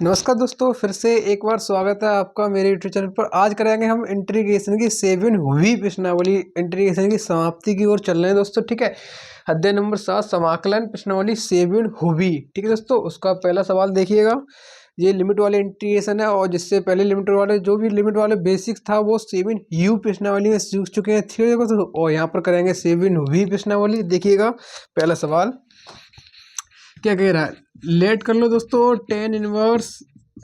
नमस्कार दोस्तों, फिर से एक बार स्वागत है आपका मेरे यूट्यूब चैनल पर। आज करेंगे हम इंटीग्रेशन की 7वीं प्रश्नावली इंटीग्रेशन की समाप्ति की ओर चल रहे हैं दोस्तों। ठीक है, अध्याय नंबर 7 समाकलन प्रश्नावली 7वीं। ठीक है दोस्तों, उसका पहला सवाल देखिएगा। ये लिमिट वाले इंटीग्रेशन है और जिससे पहले लिमिट वाले जो भी लिमिट वाले बेसिक्स था वो 7U प्रश्नावली में सीख चुके हैं। ठीक है दोस्तों, और यहाँ पर करेंगे 7वीं प्रश्नावली। देखिएगा पहला सवाल क्या कह रहा है। लेट कर लो दोस्तों, टेन इनवर्स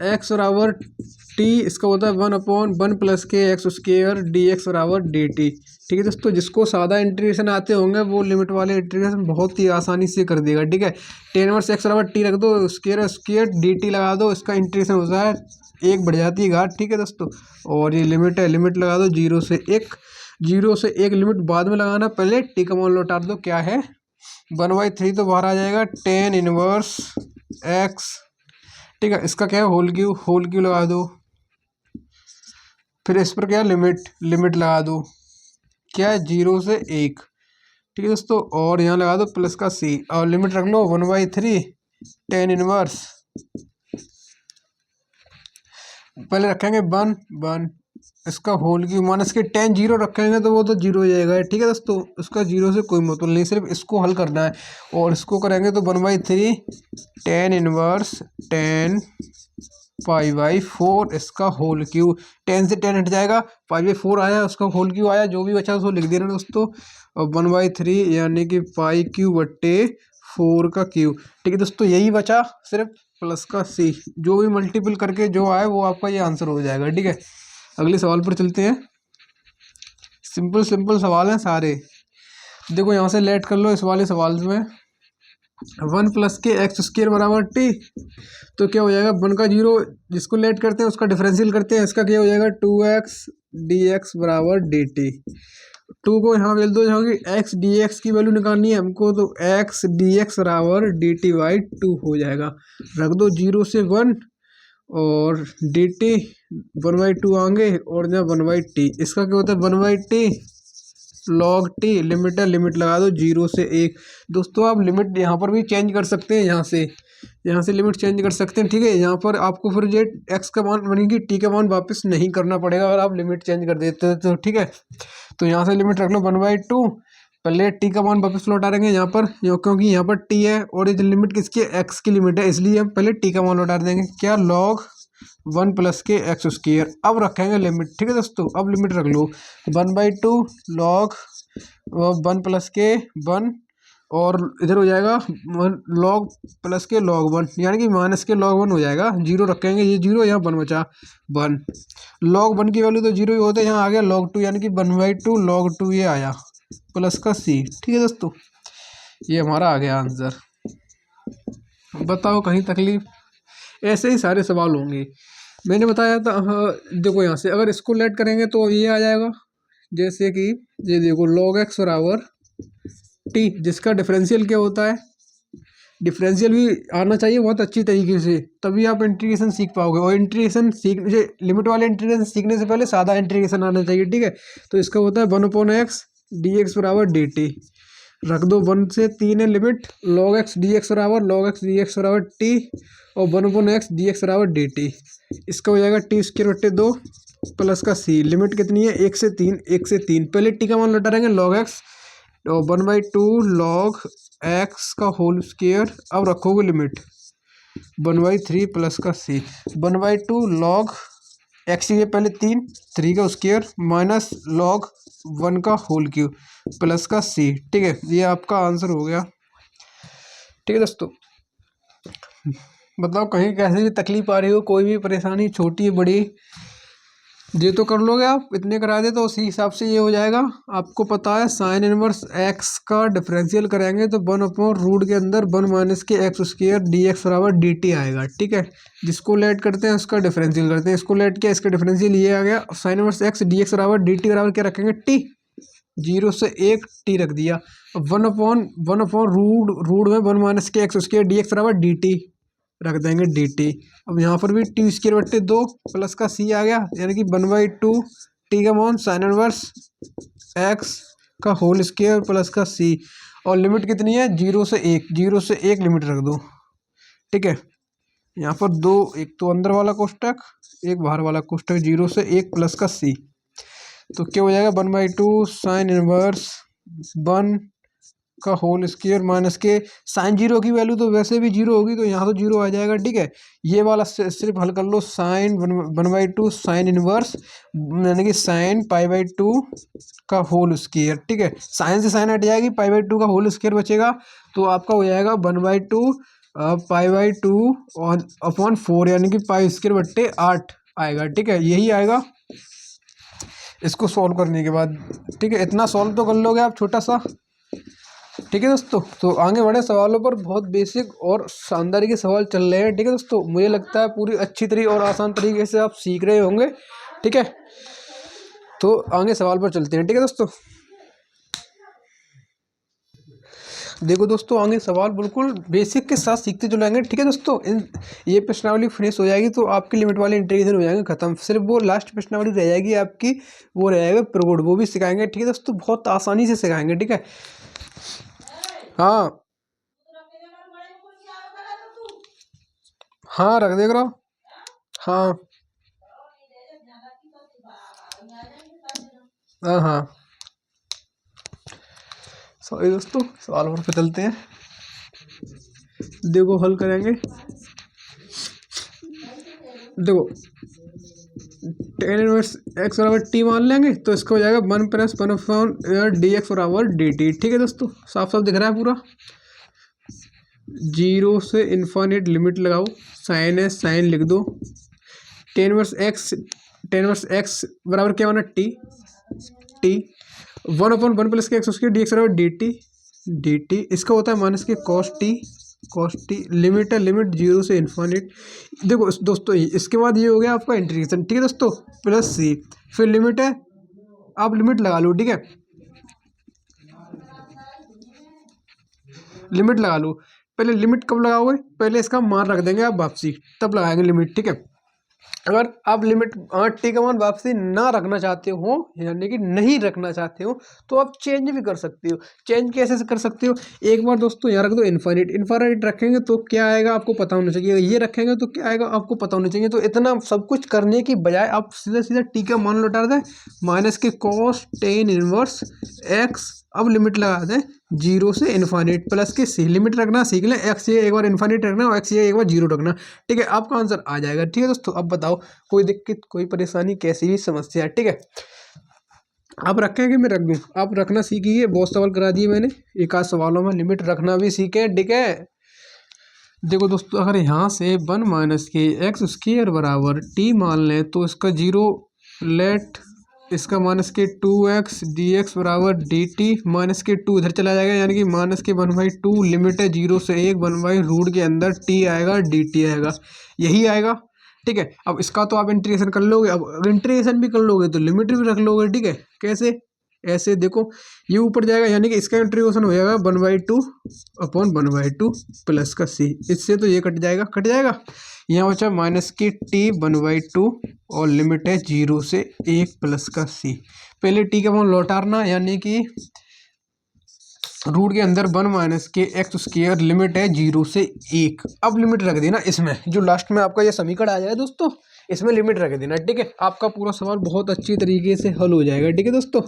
एक्स बराबर टी, इसका होता है 1/1 प्लस के एक्स स्क्वायर डी एक्स बराबर डी टी। ठीक है दोस्तों, जिसको सादा इंटीग्रेशन आते होंगे वो लिमिट वाले इंटीग्रेशन बहुत ही आसानी से कर देगा। ठीक है, टेन इनवर्स एक्स बराबर टी रख दो, स्क्वायर डी टी लगा दो, इसका इंटीग्रेशन होता है एक बढ़ जाती है घात। ठीक है दोस्तों, और ये लिमिट है, लिमिट लगा दो 0 से 1। 0 से 1 लिमिट बाद में लगाना, पहले टी का मान लौटा दो, क्या है 1/3 तो बाहर आ जाएगा, टेन इनवर्स एक्स। ठीक है, इसका क्या है होल क्यू लगा दो, फिर इस पर क्या लिमिट लगा दो, क्या है 0 से 1। ठीक है दोस्तों, और यहाँ लगा दो प्लस का सी और लिमिट रख लो 1/3 टेन इनवर्स, पहले रखेंगे 1 इसका होल क्यू माइनस के 10 0 रखेंगे तो वो तो 0 हो जाएगा। ठीक है दोस्तों, उसका 0 से कोई मतलब नहीं, सिर्फ इसको हल करना है और इसको करेंगे तो 1/3 टेन इनवर्स 10 π/4 इसका होल क्यू। 10 से 10 हट जाएगा, π/4 आया, उसका होल क्यू आया, जो भी बचा उसको लिख देना दोस्तों। और 1/3 यानी कि π/4 का क्यू। ठीक है दोस्तों, यही बचा सिर्फ प्लस का सी, जो भी मल्टीपल करके जो आए वो आपका ये आंसर हो जाएगा। ठीक है, अगले सवाल पर चलते हैं। सिंपल सवाल हैं सारे। देखो यहाँ से लेट कर लो इस वाले सवाल में, 1 प्लस के एक्स स्क्वायर बराबर टी, तो क्या हो जाएगा 1 का 0 जिसको लेट करते हैं उसका डिफरेंशियल करते हैं, इसका क्या हो जाएगा 2x dx बराबर dt। 2 को यहाँ भेज दो, यहाँ की x dx की वैल्यू निकालनी है हमको, तो x dx बराबर dt/2 हो जाएगा। रख दो 0 से 1 और dt 1/2 आएंगे और यहाँ 1/t, इसका क्या होता है 1/t log t, लिमिट है, लिमिट लगा दो 0 से 1। दोस्तों आप लिमिट यहाँ पर भी चेंज कर सकते हैं, यहाँ से लिमिट चेंज कर सकते हैं। ठीक है, यहाँ पर आपको फिर ये x का मान बनेगी, t का मान वापस नहीं करना पड़ेगा अगर आप लिमिट चेंज कर देते हैं तो। ठीक है, तो यहाँ से लिमिट रख लो 1/2, पहले t का मान वापस लौटा देंगे यहाँ पर, क्योंकि यहाँ पर t है और ये लिमिट किसकी है x की लिमिट है, इसलिए हम पहले t का मान लौटा देंगे, क्या log 1 प्लस के एक्स स्क्वायर। अब रखेंगे लिमिट। ठीक है दोस्तों, अब लिमिट रख लो 1/2 log 1 प्लस के 1 और इधर हो जाएगा log प्लस के log 1 यानी कि माइनस के log 1 हो जाएगा। 0 रखेंगे, ये 0 यहाँ 1 बचा 1, log 1 की वैल्यू तो 0 ही होते हैं, यहाँ आ गया log 2 यानी कि 1/2 log 2 ये आया प्लस का सी। ठीक है दोस्तों, ये हमारा आ गया आंसर। बताओ कहीं तकलीफ? ऐसे ही सारे सवाल होंगे, मैंने बताया था। हाँ देखो, यहाँ से अगर इसको लेट करेंगे तो ये आ जाएगा, जैसे कि ये देखो log x बराबर टी, जिसका डिफरेंशियल क्या होता है, डिफरेंशियल भी आना चाहिए बहुत अच्छी तरीके से, तभी आप इंटीग्रेशन सीख पाओगे। और इंटीग्रेशन सीखने, लिमिट वाले इंटीग्रेशन सीखने से पहले सादा इंटीग्रेशन आना चाहिए। ठीक है, तो इसका होता है 1/x dx बराबर dt। रख दो 1 से 3 है लिमिट, log x dx बराबर t और 1/x dx बराबर dt। इसका हो जाएगा t स्क्वायर बट्टे 2 प्लस का c, लिमिट कितनी है 1 से 3, पहले t का मान लौटा देंगे log x और 1/2 log x का होल स्क्वायर। अब रखोगे लिमिट 1/3 प्लस का c, 1/2 log x ये पहले 3 का स्क्वायर माइनस log 1 का होल क्यूब प्लस का c। ठीक है, ये आपका आंसर हो गया। ठीक है दोस्तों, बताओ कहीं कैसे भी तकलीफ आ रही हो, कोई भी परेशानी छोटी बड़ी, ये तो कर लोगे आप, इतने करा दे तो उसी हिसाब से ये हो जाएगा। आपको पता है साइन इनवर्स एक्स का डिफरेंशियल करेंगे तो 1/रूट के अंदर 1 माइनस के एक्स स्क्वायर डी एक्स बराबर डी टी आएगा। ठीक है, जिसको लेट करते हैं उसका डिफरेंशियल करते हैं, इसको लेट किया, इसका डिफरेंशियल ये आ गया, sine inverse x D x बराबर डी टी बराबर क्या रखेंगे टी, 0 से 1 टी रख दिया, 1/रूट में 1 माइनस के एक्स स्क्वायर डी एक्स बराबर डी टी रख देंगे dt। अब यहाँ पर भी टी स्क्वायर बट्टे 2 प्लस का c आ गया, यानी कि 1/2 टी का मान साइन इनवर्स x का होल स्क्वायर प्लस का c, और लिमिट कितनी है 0 से 1, 0 से 1 लिमिट रख दो। ठीक है, यहाँ पर दो, एक तो अंदर वाला कोष्टक, एक बाहर वाला कोष्टक, 0 से 1 प्लस का c। तो क्या हो जाएगा 1/2 साइन इनवर्स 1 का होल स्क्वायर माइनस के साइन 0 की वैल्यू तो वैसे भी 0 होगी, तो यहाँ तो 0 आ जाएगा। ठीक है, ये वाला सिर्फ हल कर लो, साइन 1/2 साइन इनवर्स यानी कि साइन π/2 का होल स्क्वायर। ठीक है, साइन से साइन हट जाएगी, π/2 का होल स्क्वायर बचेगा, तो आपका हो जाएगा 1/2 π/2 अपॉन 4 यानी कि π²/8 आएगा। ठीक है, यही आएगा इसको सॉल्व करने के बाद। ठीक है, इतना सॉल्व तो कर लोगे आप छोटा सा। ठीक है दोस्तों, तो आगे बढ़े सवालों पर। बहुत बेसिक और शानदार के सवाल चल रहे हैं। ठीक है दोस्तों, मुझे लगता है पूरी अच्छी तरीके और आसान तरीके से आप सीख रहे होंगे। ठीक है, तो आगे सवाल पर चलते हैं। ठीक है दोस्तों, देखो दोस्तों, आगे सवाल बिल्कुल बेसिक के साथ सीखते चलेंगे। ठीक है दोस्तों, ये प्रश्नावली फिनिश हो जाएगी तो आपकी लिमिट वाले इंटीग्रेशन हो जाएंगे खत्म। सिर्फ वो लास्ट प्रश्नावली रह जाएगी आपकी, वो रह जाएगा प्रगुण, वो भी सिखाएंगे। ठीक है दोस्तों, बहुत आसानी से सिखाएंगे। ठीक है, हाँ हाँ रख देख रहा हूँ। हाँ हाँ हाँ, सॉरी दोस्तों, सवाल पर चलते हैं। देखो हल करेंगे। देखो टेन इनवर्स एक्स बराबर टी मान लेंगे तो इसका हो जाएगा 1 + 1 डी एक्स बराबर डी टी। ठीक है दोस्तों, साफ साफ दिख रहा है पूरा। 0 से इन्फानिट लिमिट लगाओ, साइन है साइन लिख दो। टेन इनवर्स एक्स बराबर क्या माना टी, टी 1/1 + के एक्स डी एक्स बराबर डी टी, डी टी इसका होता है माइनस के कॉस टी लिमिट है, लिमिट 0 से इन्फानिट। देखो दोस्तों, इसके बाद ये हो गया आपका इंटीग्रेशन। ठीक है दोस्तों, प्लस सी, फिर लिमिट है, आप लिमिट लगा लो। ठीक है, लिमिट लगा लो। पहले लिमिट कब लगाओगे, पहले इसका मान रख देंगे आप वापसी, तब लगाएंगे लिमिट। ठीक है, अगर आप लिमिट टी का मान वापसी ना रखना चाहते हो, यानी कि नहीं रखना चाहते हो, तो आप चेंज भी कर सकते हो। चेंज कैसे से कर सकते हो, एक बार दोस्तों यहाँ रख दो इन्फाइनाइट। इन्फाइनाइट रखेंगे तो क्या आएगा आपको पता होना चाहिए, ये रखेंगे तो क्या आएगा आपको पता होना चाहिए। तो इतना सब कुछ करने की बजाय आप सीधा सीधा टी का मान लौटा दें, माइनस के कॉस टेन इनवर्स एक्स। अब लिमिट लगा दें 0 से इन्फाइनाइट, प्लस के सी लिमिट रखना सीख लें। एक्स ये एक बार इन्फाइनाइट रखना और एक्स ये एक बार 0 रखना। ठीक है, आपका आंसर आ जाएगा। ठीक है दोस्तों, अब बताओ कोई दिक्कत, कोई परेशानी, कैसी भी समस्या है। ठीक है, आप रखें कि मैं रख दूं, आप रखना सीखिए। बहुत सवाल करा दिए मैंने, एक आध सवालों में लिमिट रखना भी सीखे। ठीक है, देखो दोस्तों, अगर यहाँ से 1 - के एक्स स्क्वायर बराबर टी मान लें तो इसका 0 लेट, इसका माइनस के 2x dx बराबर dt, माइनस के 2 इधर चला जाएगा, यानी कि माइनस के 1/2 लिमिट है 0 से 1 1/रूट के अंदर t आएगा dt आएगा, यही आएगा। ठीक है, अब इसका तो आप इंटीग्रेशन कर लोगे। अब इंटीग्रेशन भी कर लोगे तो लिमिट भी रख लोगे। ठीक है, कैसे, ऐसे देखो, ये ऊपर जाएगा यानी कि इसका इंटीग्रेशन हो जाएगा 1/2 अपॉन 1/2 प्लस का c। इससे तो ये कट जाएगा। यहाँ बचा माइनस की टी 1/2 और लिमिट है 0 से 1 प्लस का c। पहले टी का मान लौटाना, यानी कि रूट के अंदर 1 - के एक्स स्क्वायर, लिमिट है 0 से 1। अब लिमिट रख देना इसमें, जो लास्ट में आपका ये समीकरण आ जाए दोस्तों, इसमें लिमिट रख देना। ठीक है, आपका पूरा सवाल बहुत अच्छी तरीके से हल हो जाएगा। ठीक है दोस्तों,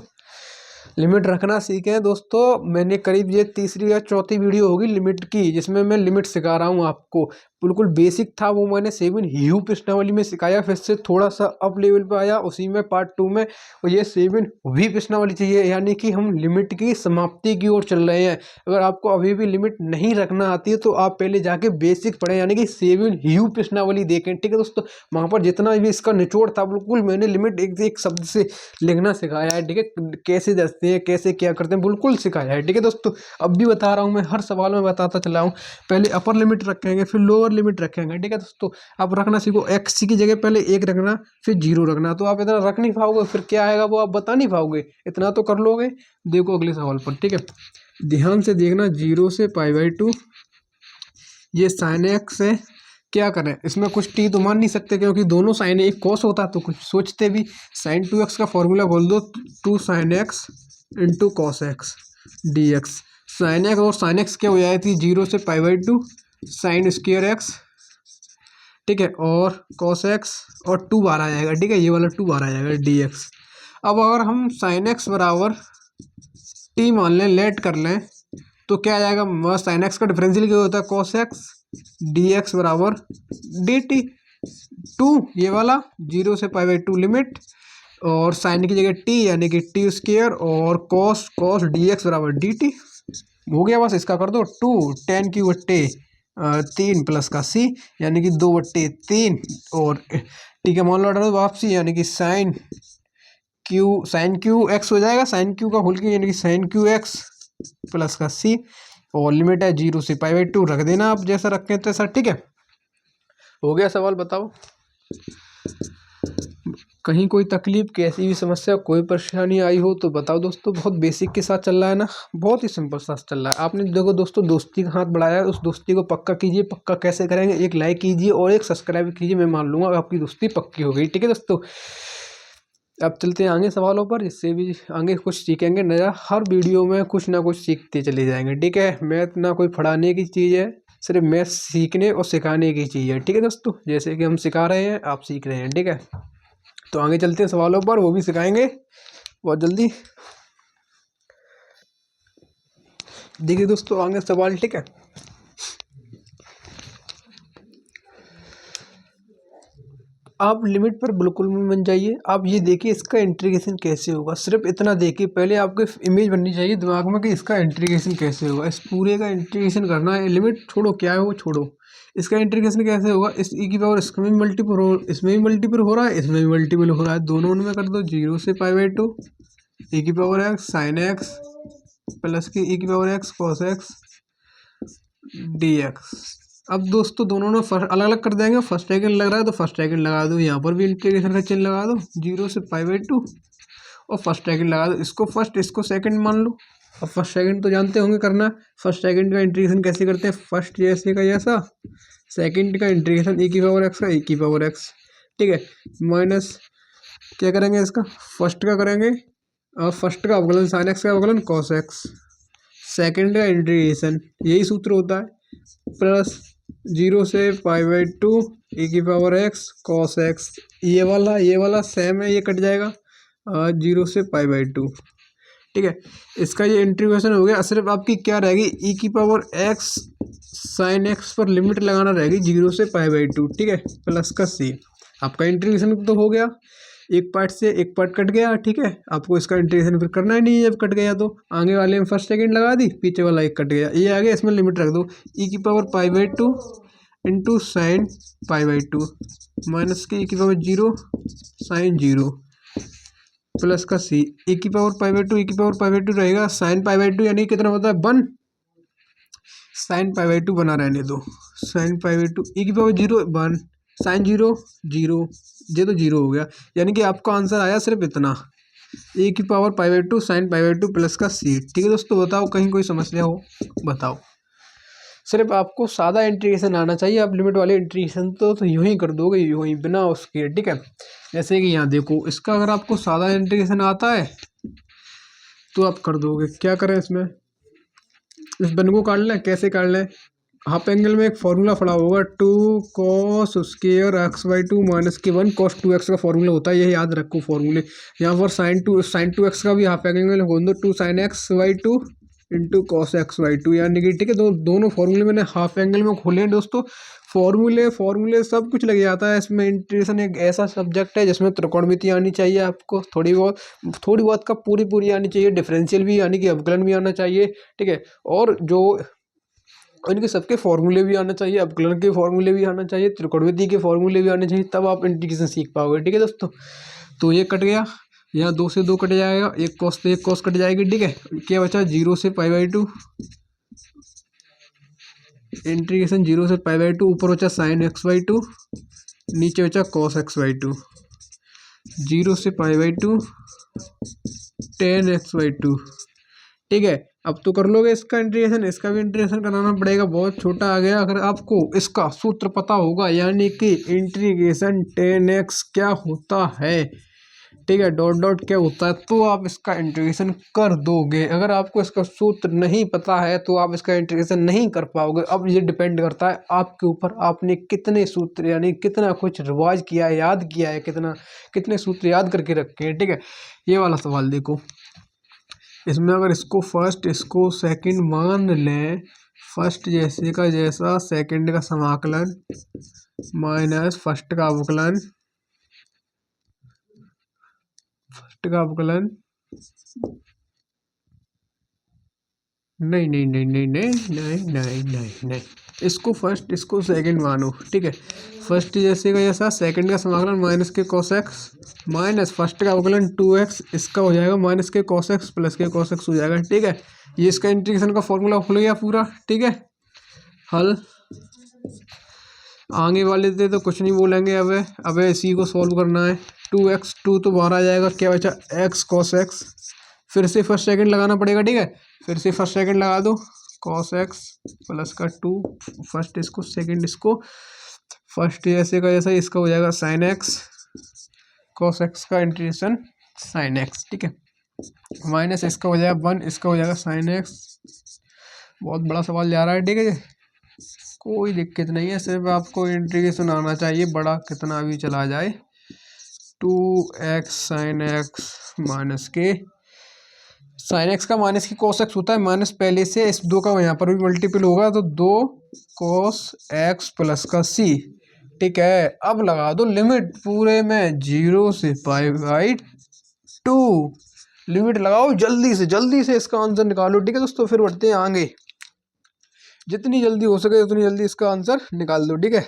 लिमिट रखना सीखें दोस्तों। मैंने करीब ये तीसरी या चौथी वीडियो होगी लिमिट की, जिसमें मैं लिमिट सिखा रहा हूँ आपको। बिल्कुल बेसिक था वो, मैंने 7 ह्यू प्रश्नावली में सिखाया, फिर से थोड़ा सा अप लेवल पे आया उसी में पार्ट 2 में, और ये 7 वी प्रश्नावली चाहिए, यानी कि हम लिमिट की समाप्ति की ओर चल रहे हैं। अगर आपको अभी भी लिमिट नहीं रखना आती है तो आप पहले जाके बेसिक पढ़ें, यानी कि 7 ह्यू प्रश्नावली देखें। ठीक है दोस्तों, वहाँ पर जितना भी इसका निचोड़ था बिल्कुल मैंने लिमिट एक एक शब्द से लिखना सिखाया है। ठीक है, कैसे दसते हैं, कैसे क्या करते हैं, बिल्कुल सिखाया है। ठीक है दोस्तों, अब भी बता रहा हूँ मैं, हर सवाल में बताता चला हूँ। पहले अपर लिमिट रखेंगे, फिर लोअर लिमिट रखेंगे। ठीक है दोस्तों, आप रखना सीखो। एक्स की जगह पहले 1 रखना, फिर 0 रखना, तो आप इतना रख नहीं पाओगे, फिर क्या आएगा वो आप बता नहीं पाओगे। इतना तो कर लोगे। देखो अगले सवाल पर। ठीक है, ध्यान से देखना। 0 से π/2, ये साइन एक्स है। क्या करें, इसमें कुछ टी तो मान नहीं सकते, क्योंकि दोनों साइन एक कॉस होता तो कुछ सोचते भी। साइन 2x का फॉर्मूला बोल दो, 2 sin x into cos x D x. Sine x और साइन एक्स क्या हो जाती थी, 0 से π/2 साइन स्क्वायर एक्स ठीक है, और कॉस एक्स और 2 बार आ जाएगा, ठीक है, ये वाला 2 बार आ जाएगा डी एक्स। अब अगर हम साइन एक्स बराबर टी मान लें, लेट कर लें, तो क्या आ जाएगा, साइन एक्स का डिफरेंशियल क्या होता है, कॉस एक्स डी एक्स बराबर डी टी। 2 ये वाला 0 से पाई बाई 2 लिमिट, और साइन की जगह टी यानी कि टी स्क्वायर, और कॉस कॉस डी एक्स बराबर डी टी हो गया। बस इसका कर दो 2 10 की बट्टे 3 प्लस का सी यानी कि 2/3, और टी का मान लौटा दो वापसी यानी कि साइन क्यू एक्स हो जाएगा, साइन क्यू का होल क्यू यानी कि साइन क्यू एक्स प्लस का सी, और लिमिट है 0 से पाई बाई 2, रख देना आप जैसा रखें तैसा, ठीक है। हो गया सवाल, बताओ। कहीं कोई तकलीफ, कैसी भी समस्या, कोई परेशानी आई हो तो बताओ दोस्तों। बहुत बेसिक के साथ चल रहा है ना, बहुत ही सिंपल सा चल रहा है। आपने देखो दोस्तों, दोस्ती का हाथ बढ़ाया है, उस दोस्ती को पक्का कीजिए। पक्का कैसे करेंगे, एक लाइक कीजिए और एक सब्सक्राइब कीजिए, मैं मान लूँगा आपकी दोस्ती पक्की हो गई, ठीक है दोस्तों। अब चलते हैं आगे सवालों पर, जिससे भी आगे कुछ सीखेंगे नया। हर वीडियो में कुछ ना कुछ सीखते चले जाएंगे, ठीक है। मैथ ना कोई पढ़ाने की चीज़ है, सिर्फ मैथ सीखने और सिखाने की चीज़ है, ठीक है दोस्तों। जैसे कि हम सिखा रहे हैं, आप सीख रहे हैं, ठीक है। तो आगे चलते हैं सवालों पर, वो भी सिखाएंगे बहुत जल्दी। देखिए दोस्तों आगे सवाल, ठीक है। आप लिमिट पर बिल्कुल भी बन जाइए। आप ये देखिए इसका इंटीग्रेशन कैसे होगा, सिर्फ इतना देखिए। पहले आपको इमेज बननी चाहिए दिमाग में कि इसका इंटीग्रेशन कैसे होगा। इस पूरे का इंटीग्रेशन करना है, लिमिट छोड़ो, क्या है वो छोड़ो। इसका इंटीग्रेशन कैसे होगा, इस ई की पावर इसमें भी मल्टीपल हो, इसमें भी मल्टीपल हो रहा है, इसमें भी मल्टीपल हो रहा है, दोनों में कर दो 0 से पाई बाई 2 ई की power x sine x plus की ई की power x cos x D x. अब दोस्तों दोनों ने फर्स्ट अलग अलग कर देंगे, फर्स्ट सेकंड लग रहा है तो फर्स्ट सेकंड लगा दो, यहाँ पर भी इंटीग्रेशन का चिन्ह लगा दो 0 से पाई बाई 2 और फर्स्ट सेकंड लगा दो। इसको फर्स्ट इसको सेकंड मान लो। अब फर्स्ट सेकंड तो जानते होंगे करना। फर्स्ट सेकंड का इंटीग्रेशन कैसे करते हैं, फर्स्ट जैसे का जैसा सेकंड का इंटीग्रेशन ई की पावर एक्स का ई की पावर एक्स, ठीक है, माइनस क्या करेंगे इसका फर्स्ट का करेंगे, और फर्स्ट का अवकलन साइन एक्स का अवकलन कॉस एक्स, सेकंड का इंटीग्रेशन यही सूत्र होता है, प्लस 0 से पाई बाई 2 ई की पावर एक्स कॉस एक्स। ये वाला सेम है, ये कट जाएगा 0 से पाई बाई 2, ठीक है। इसका ये इंटीग्रेशन हो गया। सिर्फ आपकी क्या रहेगी, ई की पावर एक्स साइन एक्स पर लिमिट लगाना रहेगी 0 से पाई बाई 2, ठीक है, प्लस का सी। आपका इंटीग्रेशन तो हो गया, एक पार्ट से एक पार्ट कट गया, ठीक है। आपको इसका इंटीग्रेशन फिर करना ही नहीं है, जब कट गया तो आगे वाले में फर्स्ट सेकंड लगा दी, पीछे वाला एक कट गया, ये आ गया, इसमें लिमिट रख दो ई की power pi by 2 into sine pi by 2 minus के ई की पावर 0 साइन 0 प्लस का सी ई की पावर पाई बाई 2 ई की पावर पाई बाई 2 रहेगा साइन पाई बाई 2 यानी कितना होता है 1, साइन पाई बाई 2 बना रहने दो, साइन पाई बाई 2 ई की पावर 0 1 साइन 0 0, ये तो 0 हो गया, यानी कि आपका आंसर आया सिर्फ इतना, ए की power pi by 2 sine pi by 2 plus का सी, ठीक है दोस्तों। बताओ कहीं कोई समस्या हो, बताओ। सिर्फ आपको सादा इंटीग्रेशन आना चाहिए। आप लिमिट वाले इंटीग्रेशन तो यूं ही कर दोगे, यूं ही बिना उसके, ठीक है। जैसे कि यहाँ देखो, इसका अगर आपको सादा इंटीग्रेशन आता है तो आप कर दोगे। क्या करें इसमें, इस बन को काट लें, कैसे काट लें, हाफ एंगल में एक फॉर्मूला पड़ा होगा 2 cos square x by 2 minus के 1 cos 2x का फॉर्मूला होता है, ये याद रखो फॉर्मूले। यहाँ पर साइन 2x का भी हाफ एंगल खोल दो 2 sin x by 2 into cos x by 2 यानी कि, ठीक है। दोनों फॉर्मूले मैंने हाफ एंगल में खोले हैं दोस्तों। फॉर्मूले सब कुछ लग जाता है इसमें। इंटीग्रेशन एक ऐसा सब्जेक्ट है जिसमें त्रिकोणमिति आनी चाहिए आपको, थोड़ी बहुत का पूरी आनी चाहिए, डिफरेंशियल भी यानी कि अवकलन भी आना चाहिए, ठीक है। और जो इनके सबके फॉर्मूले भी आना चाहिए, अवकलन के फॉर्मूले भी आना चाहिए, त्रिकोणमिति के फॉर्मूले भी आने चाहिए, तब आप इंटीग्रेशन सीख पाओगे, ठीक है दोस्तों। तो ये कट गया, यहाँ 2 से 2 कट जाएगा, एक कॉस से एक कॉस कट जाएगी, ठीक है। क्या बचा 0 से पाई बाई 2 इंटीग्रेशन 0 से पाई बाई 2, ऊपर बचा साइन एक्स बाई 2, नीचे बचा कॉस एक्स बाई 2, 0 से pi by 2 ten x by 2, ठीक है। अब तो कर लोगे इसका इंटीग्रेशन, इसका भी इंटीग्रेशन कराना पड़ेगा, बहुत छोटा आ गया। अगर आपको इसका सूत्र पता होगा, यानी कि इंटीग्रेशन 10x क्या होता है, ठीक है, डॉट डॉट क्या होता है, तो आप इसका इंटीग्रेशन कर दोगे। अगर आपको इसका सूत्र नहीं पता है तो आप इसका इंटीग्रेशन नहीं कर पाओगे। अब ये डिपेंड करता है आपके ऊपर, आपने कितने सूत्र यानी कितना कुछ रिवाइज किया है, याद किया है, कितने सूत्र याद करके रखे हैं। ठीक है, ये वाला सवाल देखो, इसमें अगर इसको फर्स्ट इसको सेकंड मान लें, फर्स्ट जैसे का जैसा सेकंड का समाकलन माइनस फर्स्ट का अवकलन, फर्स्ट का अवकलन नहीं नहीं नहीं नहीं नहीं नहीं नहीं नहीं नहीं, इसको फर्स्ट इसको सेकंड मानो। ठीक है, फर्स्ट जैसे का जैसा सेकंड का समाकलन माइनस के cos x माइनस फर्स्ट का अवकलन 2x, इसका हो जाएगा माइनस के cos x प्लस के cos x हो जाएगा। ठीक है, ये इसका इंटीग्रेशन का फॉर्मूला खुल गया पूरा। ठीक है, हल आगे वाले थे तो कुछ नहीं बोलेंगे। अब इसी को सॉल्व करना है। 2x 2 तो बाहर आ जाएगा, क्या बचा x cos x, फिर से फर्स्ट सेकंड लगाना पड़ेगा। ठीक है, फिर से फर्स्ट सेकंड लगा दो, cos x प्लस का 2, फर्स्ट इसको सेकंड इसको, फर्स्ट जैसे का जैसा इसका हो जाएगा sin x, cos x का इंटीग्रेशन sin x। ठीक है, माइनस इसका हो जाएगा 1, इसका हो जाएगा sin x। बहुत बड़ा सवाल जा रहा है। ठीक है, कोई दिक्कत नहीं है, सिर्फ आपको इंटीग्रेशन आना चाहिए, बड़ा कितना भी चला जाए। 2x sin x माइनस के sin x का माइनस की cos x होता है, माइनस पहले से इस 2 का यहाँ पर भी मल्टीपल होगा तो 2 cos x प्लस का c। ठीक है, अब लगा दो लिमिट पूरे में 0 से π/2, लिमिट लगाओ जल्दी से इसका आंसर निकालो। ठीक है दोस्तों, फिर बढ़ते हैं आगे, जितनी जल्दी हो सके उतनी जल्दी इसका आंसर निकाल दो। ठीक है,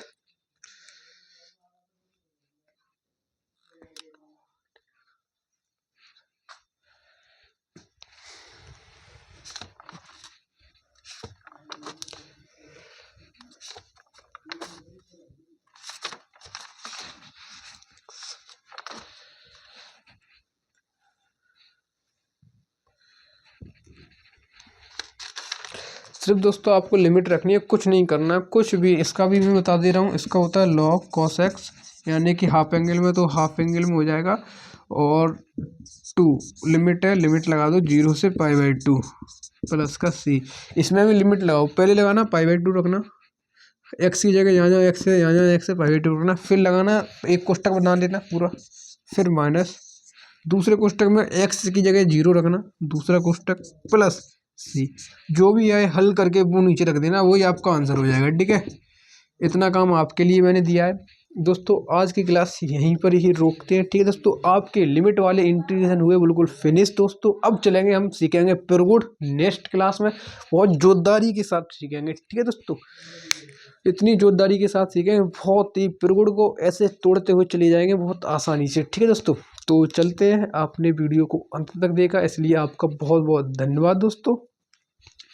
सिर्फ दोस्तों आपको लिमिट रखनी है, कुछ नहीं करना, कुछ भी। इसका भी मैं बता दे रहा हूँ, इसका होता है log cos x, यानी कि हाफ एंगल में तो हाफ एंगल में हो जाएगा, और 2 लिमिट है, लिमिट लगा दो 0 से π/2 प्लस का c। इसमें भी लिमिट लगाओ, पहले लगाना π/2 रखना, x की जगह यहाँ यहाँ x है, यहाँ यहाँ x है, π/2 रखना, फिर लगाना एक कोष्टक बना लेना पूरा, फिर माइनस दूसरे कोष्टक में x की जगह 0 रखना, दूसरा कोष्टक प्लस सी, जो भी है हल करके वो नीचे रख देना, वही आपका आंसर हो जाएगा। ठीक है, इतना काम आपके लिए मैंने दिया है दोस्तों। आज की क्लास यहीं पर ही रोकते हैं। ठीक है दोस्तों, आपके लिमिट वाले इंटीग्रेशन हुए बिल्कुल फिनिश दोस्तों। अब चलेंगे, हम सीखेंगे पिरगुड नेक्स्ट क्लास में, बहुत जोरदारी के साथ सीखेंगे। ठीक है दोस्तों, इतनी जोरदारी के साथ सीखेंगे, बहुत ही पिरगुड को ऐसे तोड़ते हुए चले जाएंगे बहुत आसानी से। ठीक है दोस्तों, तो चलते हैं। आपने वीडियो को अंत तक देखा, इसलिए आपका बहुत बहुत धन्यवाद दोस्तों।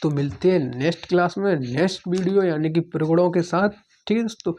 तो मिलते हैं नेक्स्ट क्लास में नेक्स्ट वीडियो यानी कि पिरगुड़ों के साथ। ठीक है दोस्तों,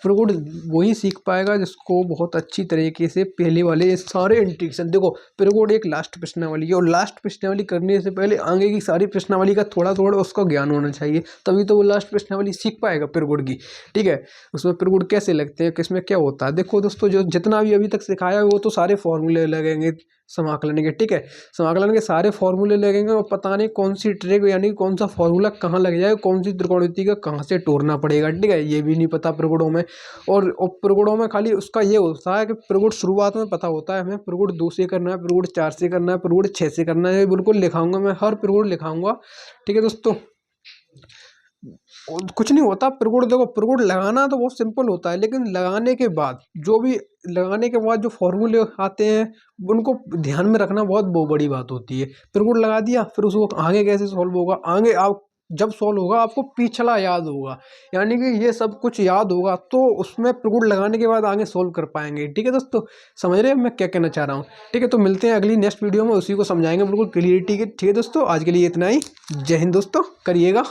पिरगुड़ वही सीख पाएगा जिसको बहुत अच्छी तरीके से पहले वाले सारे इंटीग्रेशन, देखो पिरगुड़ एक लास्ट प्रश्नावली है, और लास्ट प्रश्नावली करने से पहले आगे की सारी प्रश्नावली का थोड़ा थोड़ा उसका ज्ञान होना चाहिए, तभी तो वो लास्ट प्रश्नावली सीख पाएगा पिरगुड़ की। ठीक है, उसमें पिरगुड़ कैसे लगते हैं, किसमें क्या होता है, देखो दोस्तों जो जितना भी अभी तक सिखाया है वो तो सारे फॉर्मूले लगेंगे समाकलन के। ठीक है, समाकलन के सारे फॉर्मूले लगेंगे, और पता नहीं कौन सी ट्रिक यानी कौन सा फॉर्मूला कहाँ लग जाएगा, कौन सी त्रिकोणमिति का कहाँ से तोड़ना पड़ेगा। ठीक है, ये भी नहीं पता प्रगुड़ों में। और प्रगुड़ों में खाली उसका ये होता है कि प्रगुड़ शुरुआत में पता होता है हमें, प्रगुड़ 2 से करना है, प्रगुड़ 4 से करना है, प्रगुड़ 6 से करना है, बिल्कुल लिखाऊंगा मैं, हर प्रगुड़ लिखाऊंगा। ठीक है दोस्तों, कुछ नहीं होता प्रगुड़, देखो प्रगुड़ लगाना तो बहुत सिंपल होता है, लेकिन लगाने के बाद जो फॉर्मूले आते हैं उनको ध्यान में रखना बहुत बड़ी बात होती है। प्रगुड़ लगा दिया, फिर उसको आगे कैसे सॉल्व होगा, आगे आप जब सॉल्व होगा आपको पिछला याद होगा, यानी कि ये सब कुछ याद होगा, तो उसमें प्रगुड़ लगाने के बाद आगे सॉल्व कर पाएंगे। ठीक है दोस्तों, समझ रहे हैं मैं क्या कहना चाह रहा हूँ। ठीक है, तो मिलते हैं अगली नेक्स्ट वीडियो में, उसी को समझाएंगे बिल्कुल क्लियरिटी के। ठीक है दोस्तों, आज के लिए इतना ही। जय हिंद दोस्तों, करिएगा।